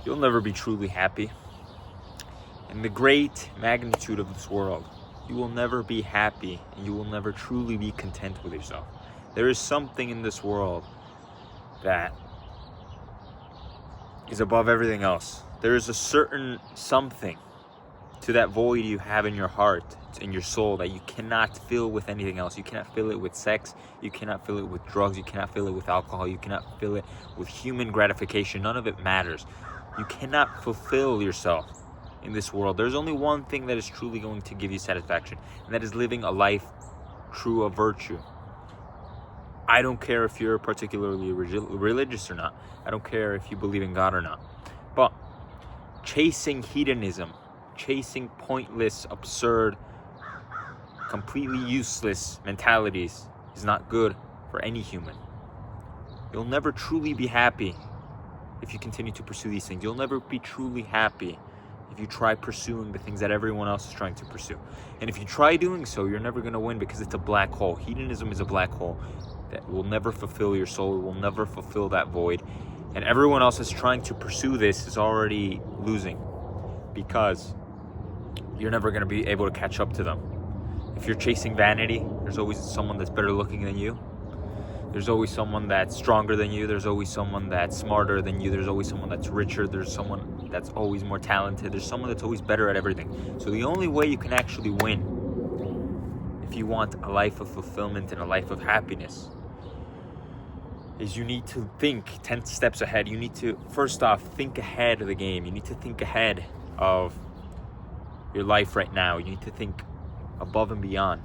You'll never be truly happy. In the great magnitude of this world, you will never be happy and you will never truly be content with yourself. There is something in this world that is above everything else. There is a certain something to that void you have in your heart, in your soul, that you cannot fill with anything else. You cannot fill it with sex, you cannot fill it with drugs, you cannot fill it with alcohol, you cannot fill it with human gratification. None of it matters. You cannot fulfill yourself in this world. There's only one thing that is truly going to give you satisfaction, and that is living a life true of virtue. I don't care if you're particularly religious or not. I don't care if you believe in God or not. But chasing hedonism, chasing pointless, absurd, completely useless mentalities is not good for any human. You'll never truly be happy if you continue to pursue these things. You'll never be truly happy if you try pursuing the things that everyone else is trying to pursue. And if you try doing so, you're never going to win, because it's a black hole. Hedonism is a black hole that will never fulfill your soul. It will never fulfill that void. And everyone else is trying to pursue this is already losing, because you're never going to be able to catch up to them. If you're chasing vanity, there's always someone that's better looking than you. There's always someone that's stronger than you. There's always someone that's smarter than you. There's always someone that's richer. There's someone that's always more talented. There's someone that's always better at everything. So the only way you can actually win, if you want a life of fulfillment and a life of happiness, is you need to think 10 steps ahead. You need to, first off, think ahead of the game. You need to think ahead of your life right now. You need to think above and beyond.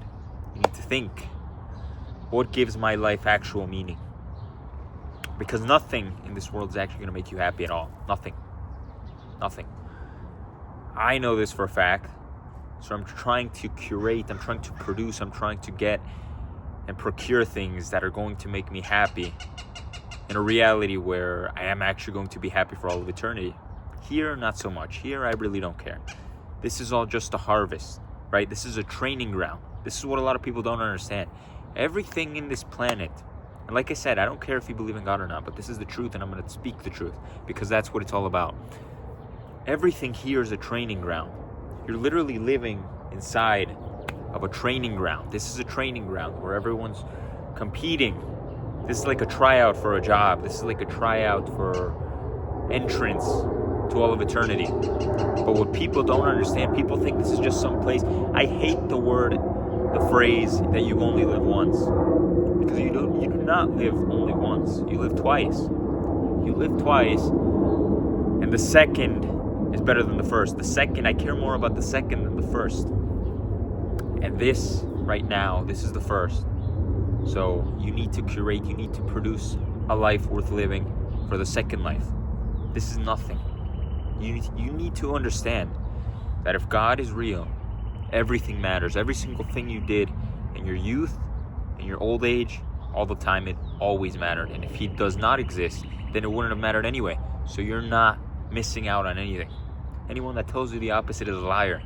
You need to think, what gives my life actual meaning? Because nothing in this world is actually going to make you happy at all. Nothing. I know this for a fact. So I'm trying to curate, I'm trying to produce, I'm trying to get and procure things that are going to make me happy in a reality where I am actually going to be happy for all of eternity. Here, not so much. Here, I really don't care. This is all just a harvest, right? This is a training ground. This is what a lot of people don't understand. Everything in this planet, and like I said, I don't care if you believe in God or not, but this is the truth, and I'm going to speak the truth, because that's what it's all about. Everything here is a training ground. You're literally living inside of a training ground. This is a training ground where everyone's competing. This is like a tryout for a job. This is like a tryout for entrance to all of eternity. But what people don't understand, people think this is just some place. I hate the phrase that you only live once. Because you do not live only once. You live twice. You live twice, and the second is better than the first. The second, I care more about the second than the first. And this, right now, this is the first. So you need to curate, you need to produce a life worth living for the second life. This is nothing. You need to understand that if God is real, everything matters. Every single thing you did in your youth, in your old age, all the time, it always mattered. And if He does not exist, then it wouldn't have mattered anyway. So you're not missing out on anything. Anyone that tells you the opposite is a liar.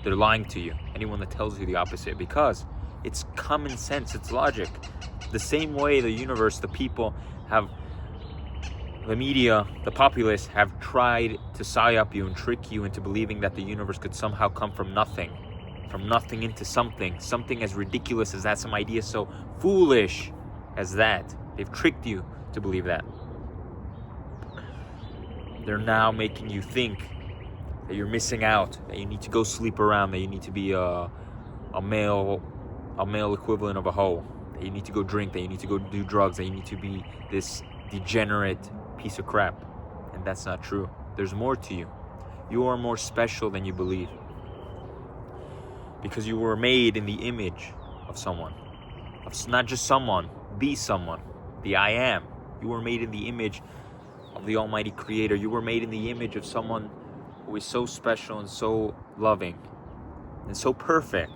They're lying to you. Anyone that tells you the opposite, because it's common sense, it's logic. The same way the universe, the people have, the media, the populace have tried to psyop you and trick you into believing that the universe could somehow come from nothing into something as ridiculous as that, some idea so foolish as that. They've tricked you to believe that. They're now making you think that you're missing out, that you need to go sleep around, that you need to be a male equivalent of a hoe, that you need to go drink, that you need to go do drugs, that you need to be this degenerate piece of crap. And that's not true. There's more to you. You are more special than you believe, because you were made in the image of someone, of not just someone, the I Am. You were made in the image of the Almighty Creator. You were made in the image of someone who is so special and so loving and so perfect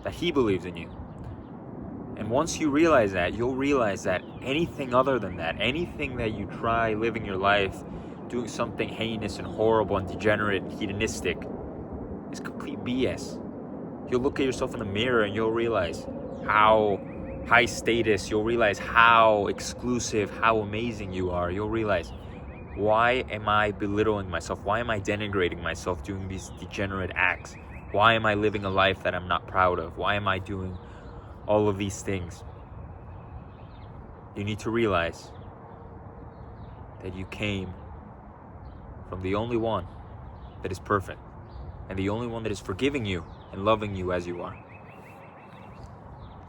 that He believes in you. And once you realize that, you'll realize that anything other than that, anything that you try living your life, doing something heinous and horrible and degenerate and hedonistic, is complete BS. You'll look at yourself in the mirror and you'll realize how high status, you'll realize how exclusive, how amazing you are. You'll realize Why am I belittling myself? Why am I denigrating myself doing these degenerate acts? Why am I living a life that I'm not proud of? Why am I doing all of these things? You need to realize that you came from the only one that is perfect and the only one that is forgiving you and loving you as you are.